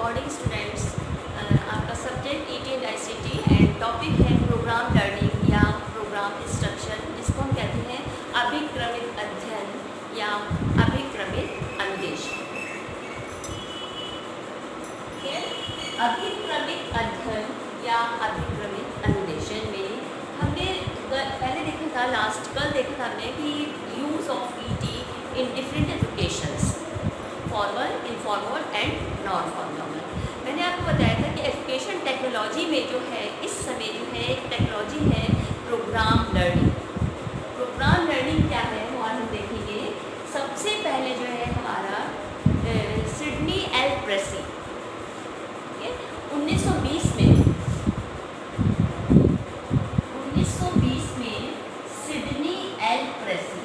Morning students. आपका subject ET and ICT and topic है program learning या program instruction, जिसको हम कहते हैं अभिक्रमित अध्ययन या अभिक्रमित अनुदेशन। अभिक्रमित अध्ययन या अभिक्रमित अनुदेशन में हमने पहले देखा था, कल देखा था हमने कि use of ET in different educations, formal, informal and non formal. मैंने आपको बताया था कि एजुकेशन टेक्नोलॉजी में जो है इस समय जो है एक टेक्नोलॉजी है प्रोग्राम लर्निंग। प्रोग्राम लर्निंग क्या है वो आज हम देखेंगे। सबसे पहले जो है हमारा सिडनी एल प्रेसी 1920 में सिडनी एल प्रेसी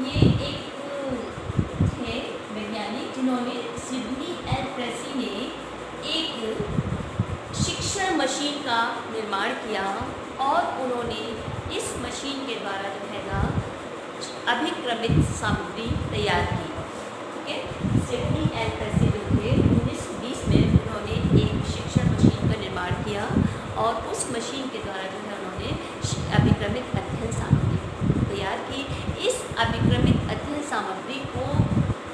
ये एक थे वैज्ञानिक जिन्होंने सिडनी एल प्रेसी ने एक शिक्षण मशीन का निर्माण किया और उन्होंने इस मशीन के द्वारा जो है ना अभिक्रमित सामग्री तैयार की। ठीक है, सिडनी एल प्रेसी जो थे 1920 में उन्होंने एक शिक्षण मशीन का निर्माण किया और उस मशीन के द्वारा जो है उन्होंने अभिक्रमित अध्ययन सामग्री तैयार की। इस अभिक्रमित अध्ययन सामग्री को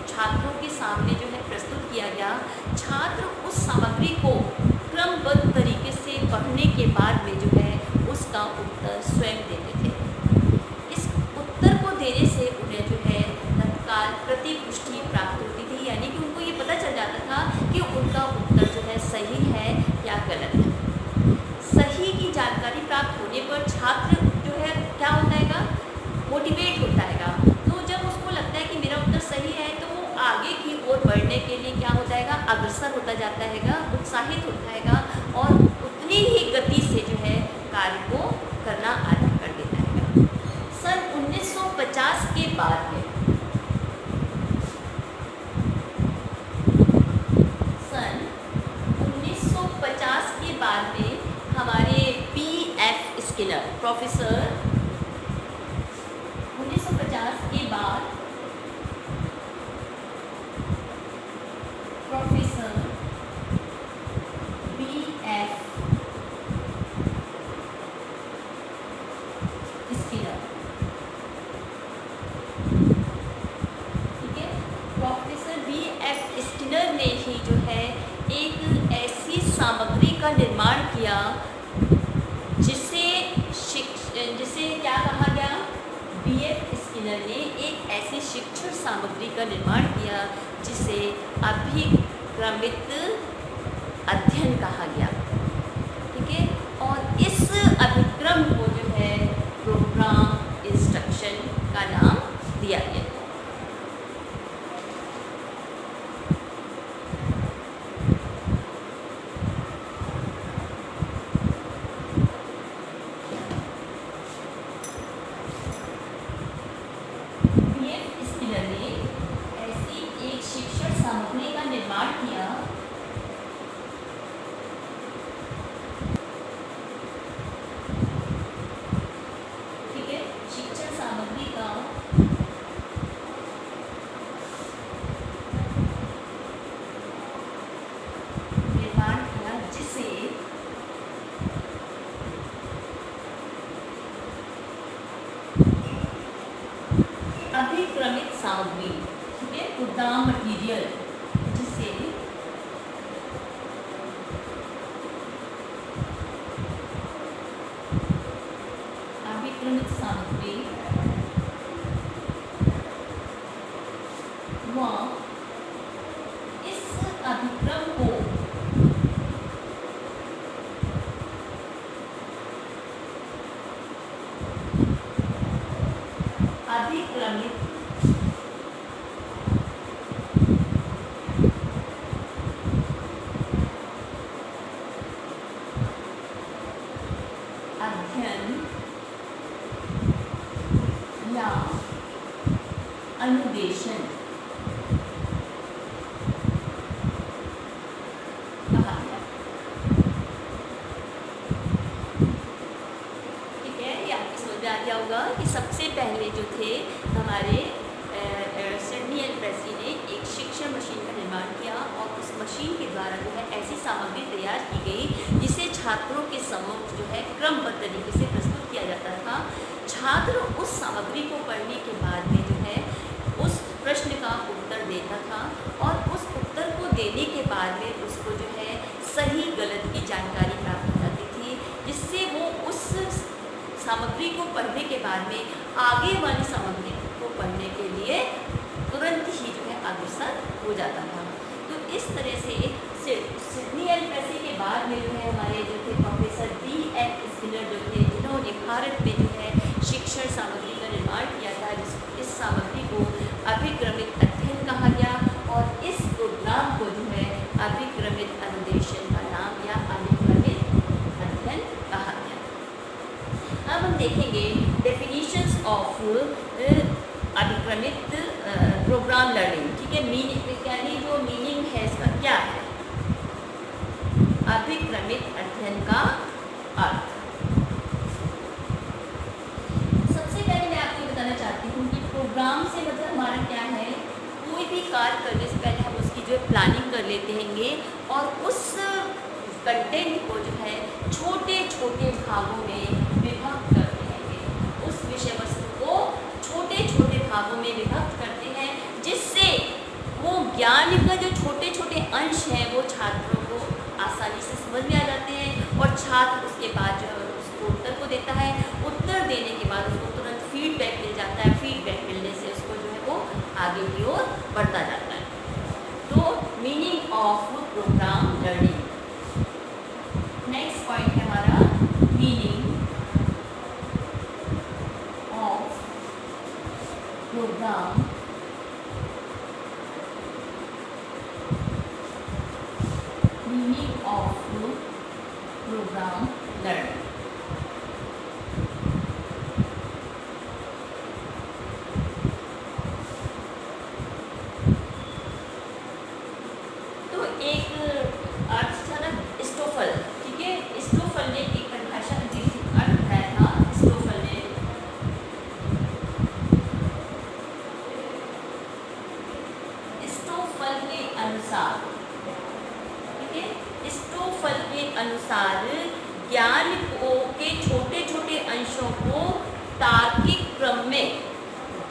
छात्रों के सामने जो है प्रस्तुत किया गया। छात्र उस सामग्री को क्रमबद्ध तरीके से पढ़ने के बाद में जो है उसका उत्तर स्वयं देते थे। इस उत्तर को देने से उन्हें जो है तत्काल प्रतिपुष्टि प्राप्त होती थी, यानी कि उनको ये पता चल जाता था कि उनका उत्तर जो है सही है या गलत है। सही की जानकारी प्राप्त होने पर छात्र जो है क्या होता है, मोटिवेट होता है। तो जब उसको लगता है कि मेरा उत्तर सही है तो वो आगे की ओर बढ़ने के लिए क्या होता है, अग्रसर होता जाता है, उत्साहित होता है और उतनी ही गति से जो है कार्य को करना आरंभ कर देता है। सन 1950 के बाद में हमारे पी.एफ. स्किनर प्रोफेसर 1950 के बाद प्रोफेसर पी.एफ. स्किनर, ठीक है, प्रोफेसर बी.एफ. स्किनर ने ही जो है एक ऐसी सामग्री का निर्माण किया जिसे क्या कहा गया, बी.एफ. स्किनर ने एक ऐसी शिक्षण सामग्री का निर्माण किया जिसे अभिक्रमित अध्ययन कहा गया। ठीक है, और इस अभिक्रम को जो है प्रोग्राम इंस्ट्रक्शन का नाम दिया गया। सामग्री का निर्माण किया ठीक है, शिक्षण सामग्री का निर्माण किया जिसे अभिक्रमित सामग्री, ठीक है, प्रोग्राम मटीरियल, जिसे अभिक्रमित सामग्री व इस अभिक्रम को अभिक्रमित अध्ययन या अनुदेशन कहा गया। ठीक है, ये आपकी समझ में आ गया होगा कि सबसे पहले जो थे हमारे सामग्री तैयार की गई जिसे छात्रों के समक्ष जो है क्रमबद्ध तरीके से प्रस्तुत किया जाता था। छात्र उस सामग्री को पढ़ने के बाद में जो है उस प्रश्न का उत्तर देता था और उस उत्तर को देने के बाद में उसको जो है सही गलत की जानकारी प्राप्त हो जाती थी, जिससे वो उस सामग्री को पढ़ने के बाद में आगे वाली सामग्री को पढ़ने के लिए तुरंत ही जो है अग्रसर हो जाता था। तो इस तरह से सिडनी एल प्रेसी के बाद में जो है हमारे जो थे प्रोफेसर B.F. स्किनर जो थे, जिन्होंने भारत में जो है शिक्षण सामग्री का निर्माण किया था। इस सामग्री को अभिक्रमित अध्ययन कहा गया और इस प्रोग्राम को जो है अभिक्रमित अनुदेशन का नाम या अभिक्रमित अध्ययन कहा गया। अब हम देखेंगे डेफिनेशंस ऑफ अभिक्रमित प्रोग्राम लर्निंग। ठीक है, मीनिंग यानी जो मीनिंग है इसका क्या है, अभिक्रमित अध्ययन का अर्थ। सबसे पहले मैं आपको बताना चाहती हूँ कि प्रोग्राम से मतलब हमारा क्या है, कोई भी कार्य करने से पहले हम उसकी जो है प्लानिंग कर लेते हैंगे और उस कंटेंट को जो है छोटे छोटे भागों में विभक्त करते हैं। उस विषय वस्तु को छोटे छोटे भागों में विभक्त करते हैं, जिससे वो ज्ञान का जो छोटे छोटे अंश हैं वो छात्रों को आसानी से समझ में आ जाते हैं और छात्र उसके बाद जो है उसको उत्तर को देता है। उत्तर देने के बाद उसको तुरंत फीडबैक मिल जाता है। फीडबैक मिलने से उसको जो है वो आगे की ओर बढ़ता जाता है। तो meaning of program learning. Next point है हमारा meaning of program program learning. तो एक अर्थ था ना स्टोफल। ठीक है, स्टोफल ने एक परिभाषा दी थी, अर्थ बताया था स्टोफल ने। स्टोफल के अनुसार, ठीक है, स्टोफल के अनुसार ज्ञान के छोटे छोटे अंशों को तार्किक क्रम में,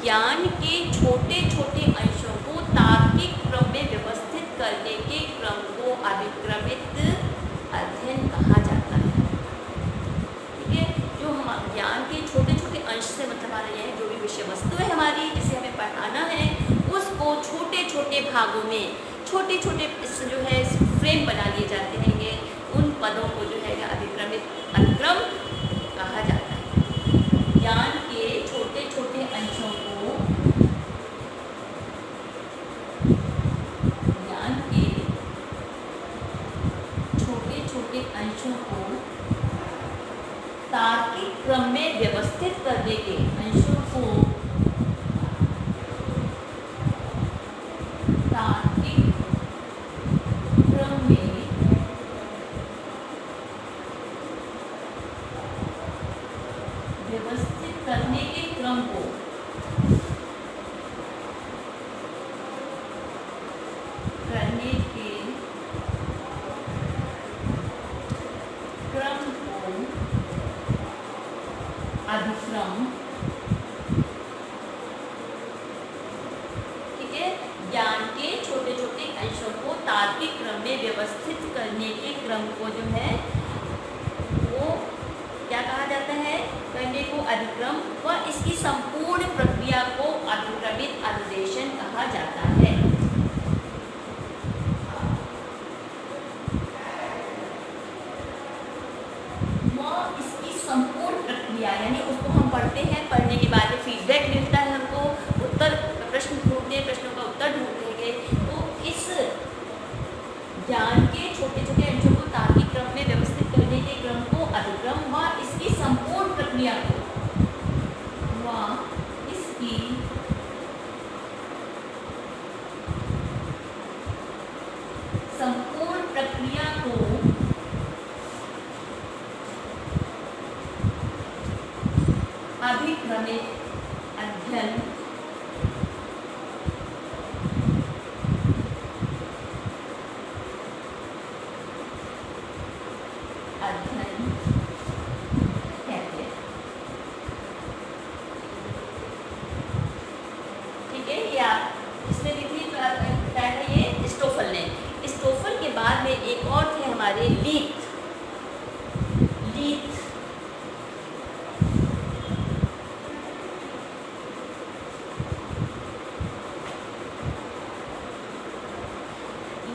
ज्ञान के छोटे छोटे अंशों को तार्किक क्रम में व्यवस्थित करने के क्रम को अभिक्रमित अध्ययन कहा जाता है। ठीक है, जो हम ज्ञान के छोटे छोटे अंश से मतलब आ रही है, जो भी विषय वस्तु है हमारी जिसे हमें पढ़ाना है, उसको छोटे छोटे भागों में छोटे छोटे जो है फ्रेम बना लिए जाते हैं। ये उन पदों को जो है अनुक्रम कहा जाता है। ज्ञान के छोटे छोटे अंशों को, ज्ञान के छोटे छोटे अंशों को तार्किक क्रम में व्यवस्थित करने के, अंशों को तार्किक क्रम में व्यवस्थित करने के क्रम को अधिक्रम, ठीक है, ज्ञान के छोटे छोटे अंशों को तार्किक क्रम में व्यवस्थित करने के क्रम को जो है वो क्या कहा जाता है, करने को अधिक्रम, व इसकी संपूर्ण प्रक्रिया को अधिक्रमित अनुदेशन कहा जाता है। संपूर्ण प्रक्रिया यानी उसको हम पढ़ते हैं, पढ़ने के बाद फीडबैक मिलता है हमको, उत्तर प्रश्न ढूंढते हैं, प्रश्नों का उत्तर ढूंढेंगे। तो इस ज्ञान के छोटे छोटे अंशों को तार्किक क्रम में व्यवस्थित करने के क्रम को अधिक्रम, व इसकी संपूर्ण प्रक्रिया को, व इसकी संपूर्ण प्रक्रिया को अभिक्रमित अध्ययन हमारे लीथ। लीथ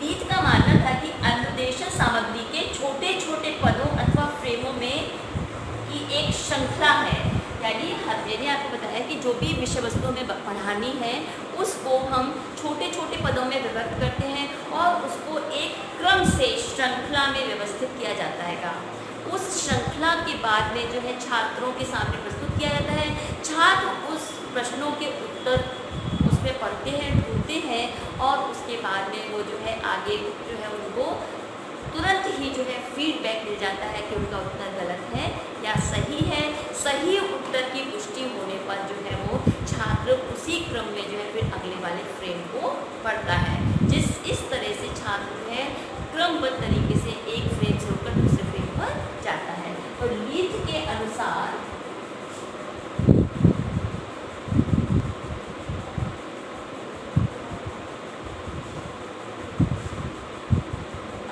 लीथ का मानना था कि अनुदेशन सामग्री के छोटे छोटे पदों अथवा फ्रेमों में की एक श्रृंखला है। यानी मैंने आपको बताया कि जो भी विषय वस्तु में पढ़ानी है उसको हम छोटे छोटे पदों में विभक्त करते हैं और उसको एक क्रम से श्रृंखला में व्यवस्थित किया जाता है। उस श्रृंखला के बाद में जो है छात्रों के सामने प्रस्तुत किया जाता है। छात्र उस प्रश्नों के उत्तर उसमें पढ़ते हैं, ढूंढते हैं और उसके बाद में वो जो है आगे जो है उनको तुरंत ही जो है फीडबैक मिल जाता है कि उनका उत्तर गलत है या सही है। सही उत्तर की पुष्टि होने पर जो है वो छात्र उसी क्रम में जो है फिर अगले वाले फ्रेम को पढ़ता है। इस तरह से छात्र जो है क्रमबद्ध तरीके से एक फ्रेम से होकर दूसरे फ्रेम पर जाता है। और लीथ के अनुसार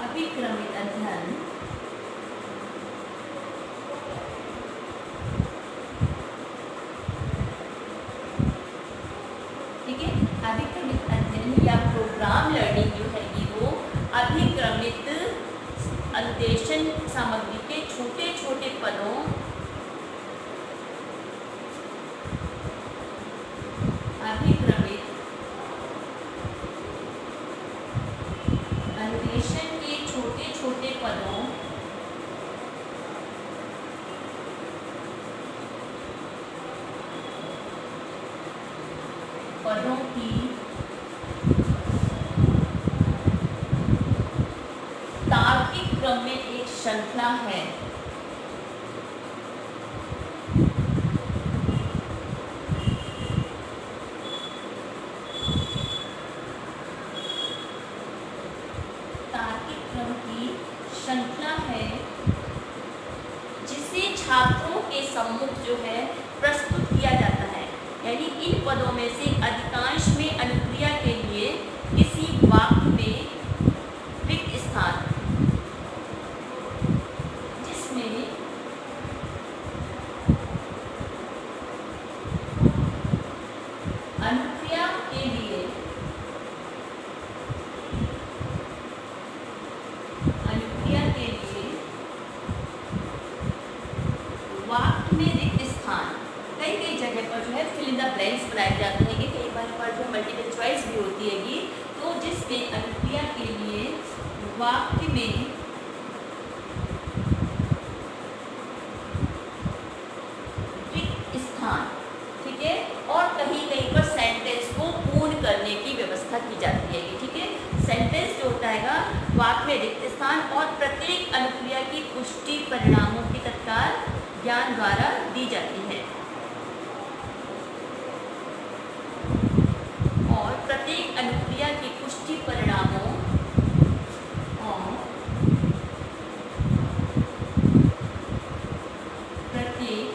अभिक्रमित अध्ययन ठीक है, अभिक्रमित अध्ययन या प्रोग्राम लर्निंग जो है वो अभिक्रमित अनुदेशन सामग्री के छोटे छोटे पदों अभिक्रमित अनुदेशन के छोटे छोटे पदों की तार्किक क्रम में एक श्रृंखला है। तार्किक क्रम की श्रृंखला है जिसे छात्रों के सम्मुख जो है प्रस्तुत किया जाता है। यानी इन पदों में से अधिकांश में अनुक्रिया के लिए किसी वाक्य में रिक्त स्थान जिसमें अनुक्रिया के लिए वाक्य में रिक्त स्थान कई कई जगह पर जो है फिल इन द ब्लैंक्स बनाए जाते हैं कि कई बार पर जो मल्टीपल चॉइस भी होती हैगी। तो जिसमें अनुक्रिया के लिए वाक्य में रिक्त स्थान ठीक है, और कहीं कहीं पर सेंटेंस को पूर्ण करने की व्यवस्था की जाती है। ठीक है, सेंटेंस जो होता है वाक्य में रिक्त स्थान और प्रत्येक अनुक्रिया की पुष्टि परिणामों की तत्काल ज्ञान द्वारा दी जाती है। और प्रत्येक अनुक्रिया की पुष्टि परिणामों और प्रत्येक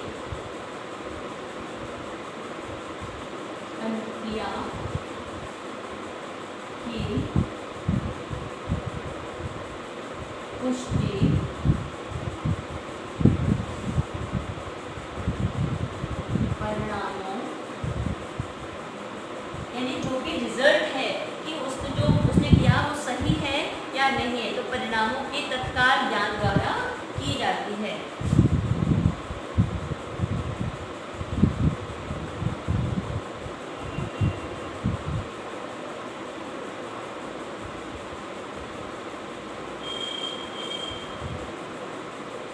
अनुक्रिया की पुष्टि परिणामों यानी जो भी रिजल्ट है कि जो उसने किया वो सही है या नहीं है, तो परिणामों के तत्काल ज्ञान द्वारा की जाती है।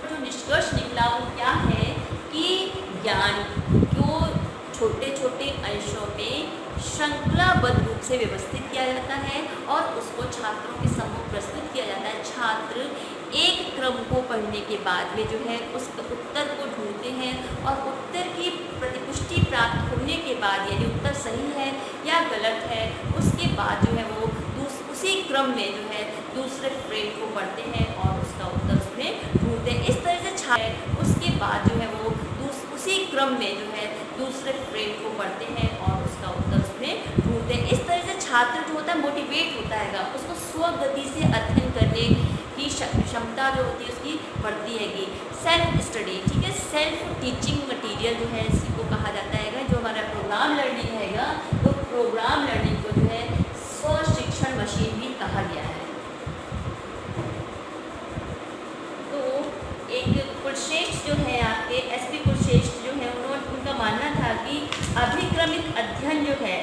जो निष्कर्ष निकला वो क्या है कि ज्ञान को छोटे छोटे अंशों में श्रृंखलाबद्ध रूप से व्यवस्थित किया जाता है और उसको छात्रों के सम्मुख प्रस्तुत किया जाता है। छात्र एक क्रम को पढ़ने के बाद में जो है उस उत्तर को ढूंढते हैं और उत्तर की प्रतिपुष्टि प्राप्त होने के बाद यदि उत्तर सही है या गलत है उसके बाद जो है वो उसी क्रम में जो है दूसरे फ्रेम को पढ़ते हैं और उसका उत्तर उसमें ढूंढते हैं। इस तरह से छात्र उसके बाद जो है वो उसी क्रम में जो है दूसरे फ्रेम को पढ़ते हैं और उसका उत्तर उसमें ढूंढते हैं। इस तरह से छात्र जो होता है मोटिवेट होता है, उसको स्वगति से अध्ययन करने की क्षमता जो होती है उसकी बढ़ती हैगी। सेल्फ स्टडी, ठीक है, सेल्फ टीचिंग मटेरियल जो है इसी को कहा जाता है। जो हमारा प्रोग्राम लर्निंग हैगा, तो प्रोग्राम लर्निंग को जो है स्व शिक्षण मशीन भी कहा गया है। तो एक कुलश्रेष्ठ जो है आपके एसपी कुलश्रेष्ठ जो है उनका मानना था कि अभिक्रमिक अध्ययन जो है,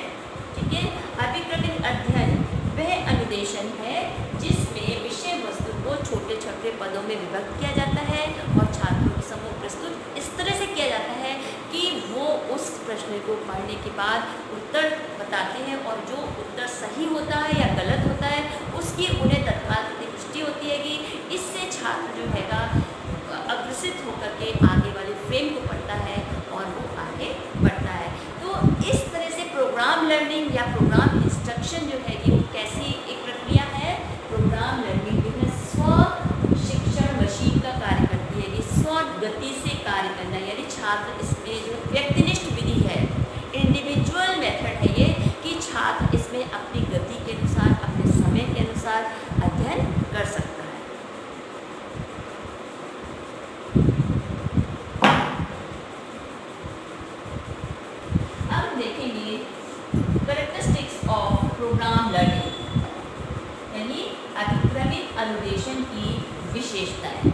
ठीक है, अभिक्रमिक अध्ययन वह अनुदेशन है जिसमें विषय वस्तु को छोटे छोटे पदों में विभक्त किया जाता है और छात्रों के समूह प्रस्तुत इस तरह से किया जाता है कि वो उस प्रश्न को पढ़ने के बाद उत्तर बताते हैं और जो उत्तर सही होता है या गलत होता है उसकी उन्हें तत्काल पुष्टि होती है कि इससे छात्र जो हैगा अग्रसित होकर के आगे वाले फ्रेम को पढ़ता है और वो आगे बढ़ता है। तो इस तरह से प्रोग्राम लर्निंग या प्रोग्राम इंस्ट्रक्शन जो है ये कैसी एक प्रक्रिया है। प्रोग्राम लर्निंग जो है स्व शिक्षण मशीन का कार्य करती है, ये स्व गति से कार्य करना, यानी छात्र इसमें जो व्यक्तिनिष्ठ विधि है, इंडिविजुअल मेथड है ये, कि छात्र इसमें अपनी गति के अनुसार अपने समय के अनुसार अध्ययन कर सकता है। अब देखेंगे कैरेक्टरिस्टिक्स ऑफ प्रोग्राम लर्निंग, यानी अभिक्रमित अनुदेशन की विशेषताएं।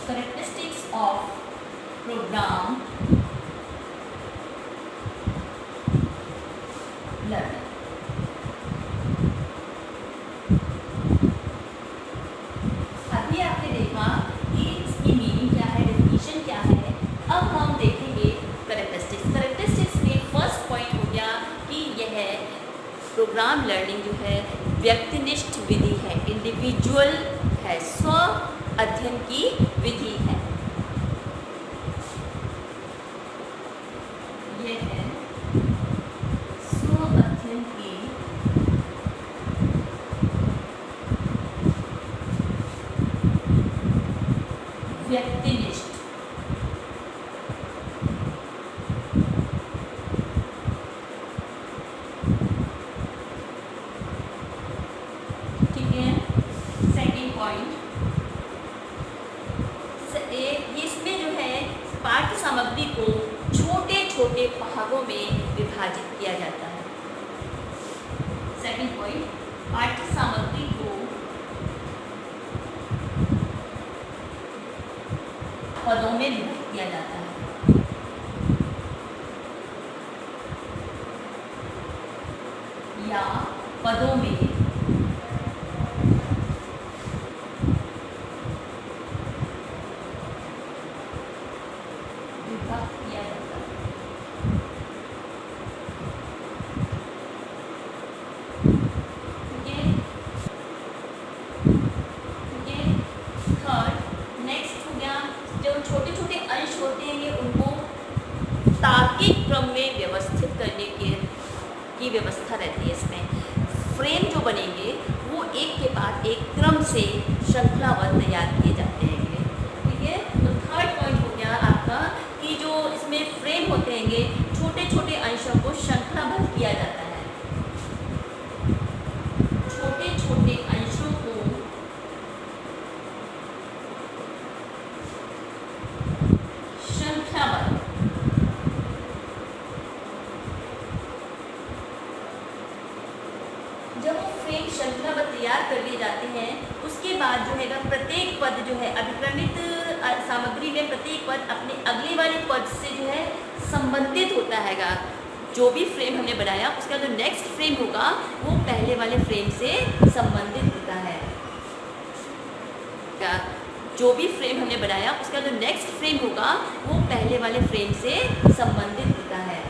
Characteristics of program learning. अभी आपने देखा कि इसकी मीनिंग क्या है, डेफिनेशन क्या है। अब हम देखेंगे कैरेक्टरिस्टिक्स। कैरेक्टरिस्टिक्स में फर्स्ट पॉइंट हो गया कि यह प्रोग्राम लर्निंग जो है व्यक्तिनिष्ठ विधि है, इंडिविजुअल है, स्व अध्ययन की विधि है। यह है स्व अध्ययन की व्यक्तिनिष्ठ ठीक है। सेकेंड पॉइंट, इसमें जो है पाठ्य सामग्री को छोटे छोटे भागों में विभाजित किया जाता है। सेकेंड पॉइंट, पाठ्य सामग्री को पदों में विभक्त किया जाता है। या पदों में विभक्त किया जाता है। ठीक है, ठीक है। थर्ड, नेक्स्ट हो गया, जो छोटे छोटे अंश होते हैं ये उनको तार्किक क्रम में व्यवस्थित करने की व्यवस्था रहती है। इसमें फ्रेम जो बनेंगे वो एक के बाद एक क्रम से श्रृंखलाबद्ध तैयार किए जाते हैं। ठीक है, तो थर्ड पॉइंट हो गया आपका कि जो इसमें फ्रेम होते हैं छोटे छोटे अंशों को श्रृंखलाबद्ध किया जाता है। छोटे छोटे अंशों को श्रृंखलाबद्ध, जब वो फ्रेम श्रृंखलाबद्ध तैयार कर लिए जाते हैं उसके बाद जो है प्रत्येक पद जो है अभिक्रमित सामग्री में प्रत्येक पद अपने अगले वाले पद से जो है संबंधित होता हैगा। जो भी फ्रेम हमने बनाया उसका जो नेक्स्ट फ्रेम होगा वो पहले वाले फ्रेम से संबंधित होता है। जो भी फ्रेम हमने बनाया उसका जो नेक्स्ट फ्रेम होगा वो पहले वाले फ्रेम से संबंधित होता है।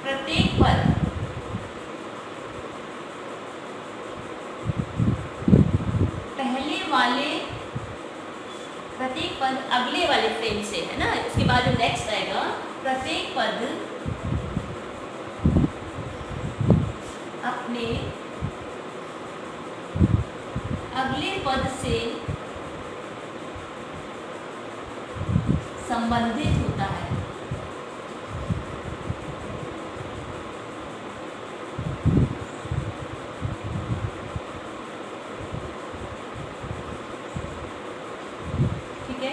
प्रत्येक पद पहले वाले, प्रत्येक पद अगले वाले फ्रेम से है ना, उसके बाद जो नेक्स्ट आएगा प्रत्येक पद पद से संबंधित होता है। ठीक है,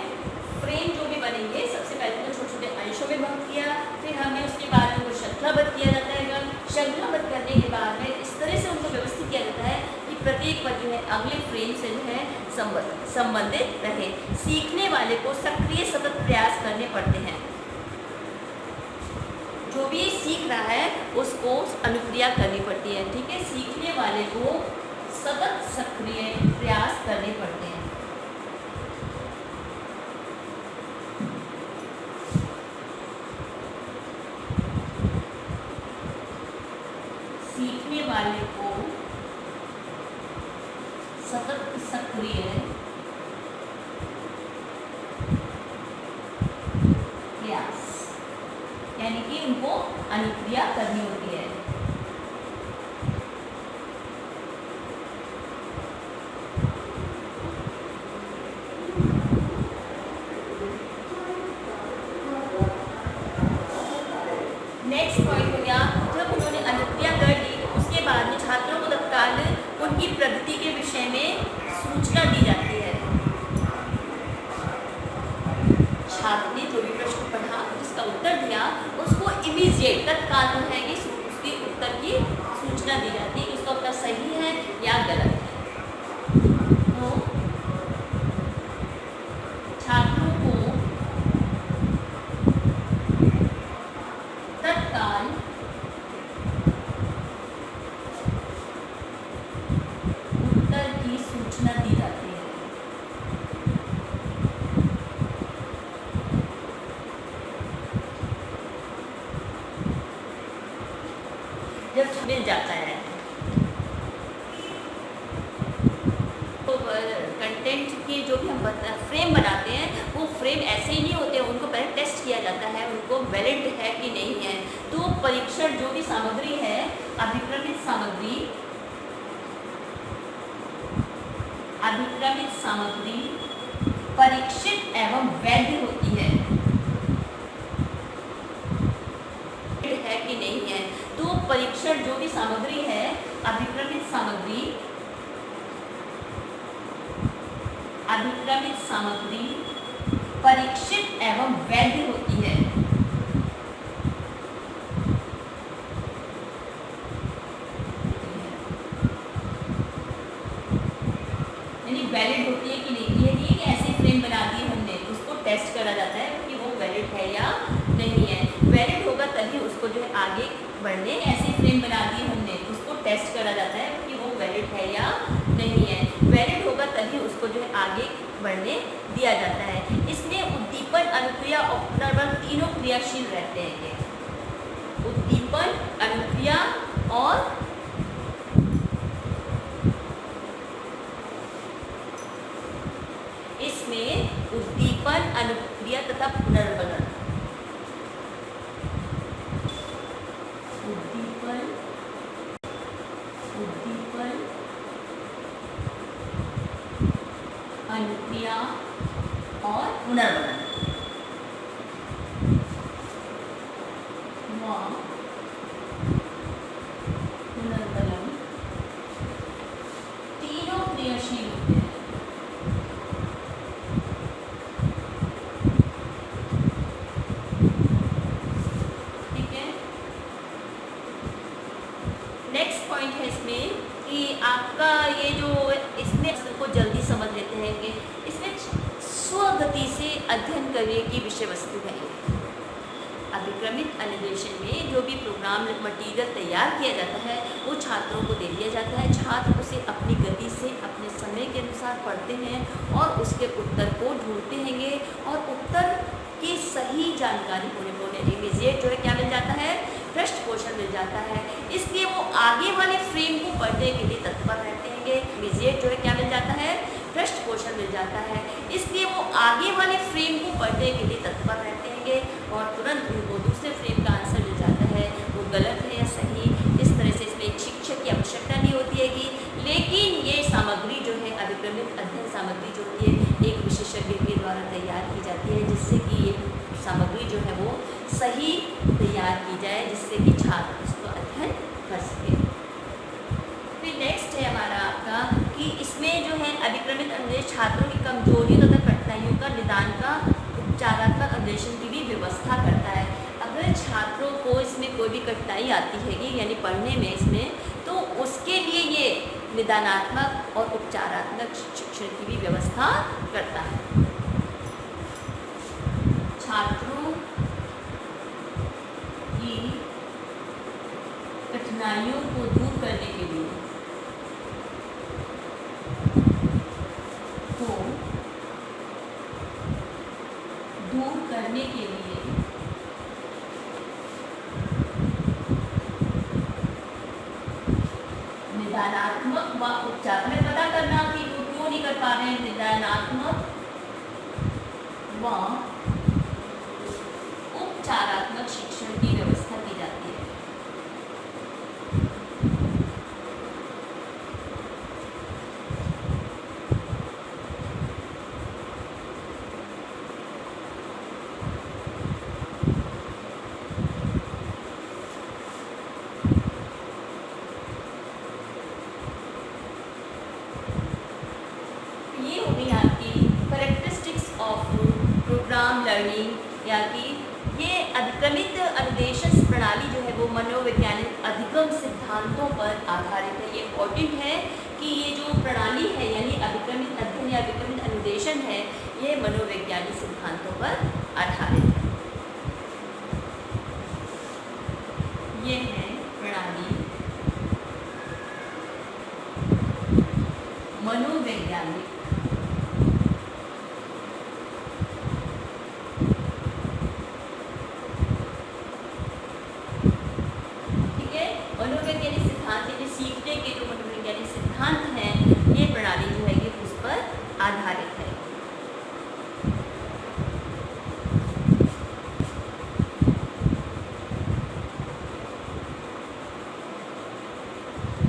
फ्रेम जो भी बनेंगे सबसे पहले तो छोटे छोटे अंशों में भाग किया, फिर हमने उसके बाद उनको श्रृंखलाबद्ध किया जाता है। श्रृंखलाबद्ध करने के बाद में इस तरह से उनको व्यवस्थित किया जाता है कि प्रत्येक पद जो है अगले फ्रेम से जो है संबंधित रहे। सीखने वाले को सक्रिय सतत प्रयास करने पड़ते हैं। जो भी सीख रहा है उसको अनुक्रिया करनी पड़ती है। ठीक है, सीखने वाले को सतत सक्रिय प्रयास करने पड़ते हैं। सीखने वाले को सतत सक्रिय प्रयास, यानी कि उनको अनुक्रिया करनी होती है। नेक्स्ट पॉइंट हो गया, जब उन्होंने अनुक्रिया कर ली उसके बाद में छात्रों को तत्काल उनकी प्रगति के विषय में सूचना दी जाती है। छात्र ने जो भी प्रश्न पढ़ा जिसका उत्तर दिया उसको इमीडिएट तत्काल जो है कि उसके उत्तर की सूचना दी जाती है कि उसका उत्तर सही है या गलत है। तो छात्रों को तत्काल उत्तर की सूचना दी जाती है। जब मिल जाता है तो कंटेंट के जो भी हम फ्रेम बनाते हैं वो फ्रेम ऐसे ही नहीं होते, उनको पहले टेस्ट किया जाता है, उनको वैलिड है कि नहीं है। तो परीक्षण जो भी सामग्री है, अभिक्रमित सामग्री परीक्षित एवं वैध होती है कि नहीं है। तो परीक्षण जो भी सामग्री है, अभिक्रमित सामग्री परीक्षित एवं वैध होती है। यानी वैलिड होती है कि नहीं। ये नहीं कि ऐसे फ्रेम बना दिए हमने, उसको टेस्ट करा जाता है कि वो वैलिड है या नहीं है। वैलिड होगा तभी उसको जो है आगे बढ़ने, ऐसे फ्रेम बना दिए हमने, उसको टेस्ट करा जाता है कि वो वैलिड है या नहीं है। वैलिड होगा तभी उसको जो है आगे बढ़ने दिया जाता है। इसमें उद्दीपन, अनुक्रिया और पुनर्बल तीनों क्रियाशील रहते हैं। उद्दीपन, अनुक्रिया और इसमें उद्दीपन, अनुक्रिया तथा पुनर्बलन, उद्दीपन, अनुक्रिया और पुनर्बलन तीनों क्रियाशील होते हैं। ठीक है, नेक्स्ट पॉइंट है इसमें कि आपका ये जो इसमें को जल्दी समझ लेते हैं कि इसमें स्वगति से अध्ययन करने की विषय वस्तु है। अभिक्रमित अनुदेशन में जो भी प्रोग्राम मटेरियल तैयार किया जाता है वो छात्रों को दे दिया जाता है। छात्र उसे अपनी गति से अपने समय के अनुसार पढ़ते हैं और उसके उत्तर को ढूंढते हैंगे और उत्तर की सही जानकारी होने इमीडिएट जो है क्या मिल जाता है, पृष्ठ पोषण मिल जाता है। इसलिए वो आगे वाले फ्रेम को पढ़ने के लिए तत्पर रहते हैंगे। इमीडिएट जो है क्या मिल जाता है, पृष्ठ पोषण मिल जाता है। इसलिए वो आगे वाले फ्रेम को पढ़ने के लिए तत्पर रहते हैंगे और तुरंत उनको दूसरे फ्रेम का आंसर मिल जाता है, वो गलत है या सही। इस तरह से इसमें एक शिक्षक की आवश्यकता नहीं होती है, लेकिन ये सामग्री जो है अभिक्रमित अध्ययन सामग्री जो होती है एक विशेषज्ञ के द्वारा तैयार की जाती है, जिससे कि ये सामग्री जो है वो सही तैयार की जाए, जिससे कि छात्र उसको अध्ययन कर सके। फिर नेक्स्ट है हमारा आपका कि इसमें जो है अभिक्रमित अन्वेषण छात्रों की कमजोरियों तथा कठिनाइयों का निदान का उपचारात्मक अन्वेषण की भी व्यवस्था करता है। अगर छात्रों को इसमें कोई भी कठिनाई आती है यानी पढ़ने में इसमें, तो उसके लिए ये निदानात्मक और उपचारात्मक शिक्षण की भी व्यवस्था करता है। छात्रों की कठिनाइयों को दूर करने के लिए निदानात्मक व उपचार, हमें पता करना कि वो क्यों नहीं कर पा रहे हैं, निदानात्मक व उपचारात्मक शिक्षण की व्यवस्था की जाती है। ये हो गई आपकी करेक्टरिस्टिक्स ऑफ प्रोग्राम लर्निंग, या कि ये अभिक्रमित अनुदेशन प्रणाली जो है वो मनोवैज्ञानिक अधिगम सिद्धांतों पर आधारित है। ये इम्पोर्टेंट है कि ये जो प्रणाली है यानी अभिक्रमित अध्ययन या अभिक्रमित अनुदेशन है, ये मनोवैज्ञानिक सिद्धांतों पर आधारित है। ये है प्रणाली मनोवैज्ञानिक मनोवैज्ञानिक सिद्धांत, यानी सीखने के जो मनोवैज्ञानिक सिद्धांत हैं, ये प्रणाली जो है ये उस पर आधारित है।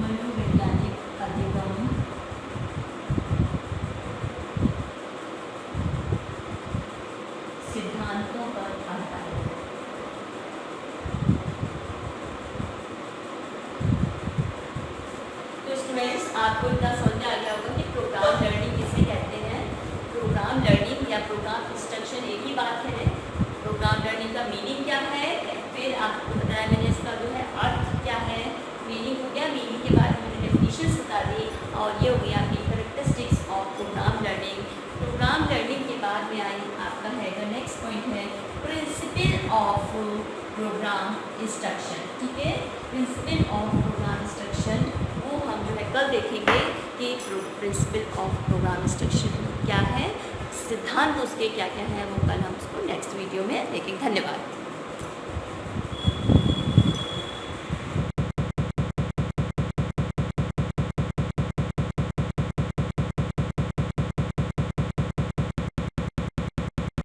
मनोवैज्ञानिक अधिगम सिद्धांतों पर आधारित है। स्टूडेंट्स, आपको इतना समझ में आ गया होगा कि प्रोग्राम लर्निंग किसे कहते हैं। प्रोग्राम लर्निंग या प्रोग्राम इंस्ट्रक्शन एक ही बात है। प्रोग्राम लर्निंग का मीनिंग क्या है, फिर आपको बताया मैंने इसका जो है अर्थ क्या है, मीनिंग हो गया, मीनिंग के बाद मैंने डेफिनेशंस बता दी, और ये हो गई आपकी characteristics of program learning. Programme learning के बाद में आई आपका है नेक्स्ट पॉइंट है प्रिंसिपल ऑफ प्रोग्राम इंस्ट्रक्शन। ठीक है, प्रिंसिपल ऑफ प्रोग्राम इंस्ट्रक्शन वो हम जो है कल देखेंगे कि प्रिंसिपल ऑफ प्रोग्राम इंस्ट्रक्शन क्या है, सिद्धांत उसके क्या क्या है, वो कल हम उसको नेक्स्ट वीडियो में देखेंगे। धन्यवाद।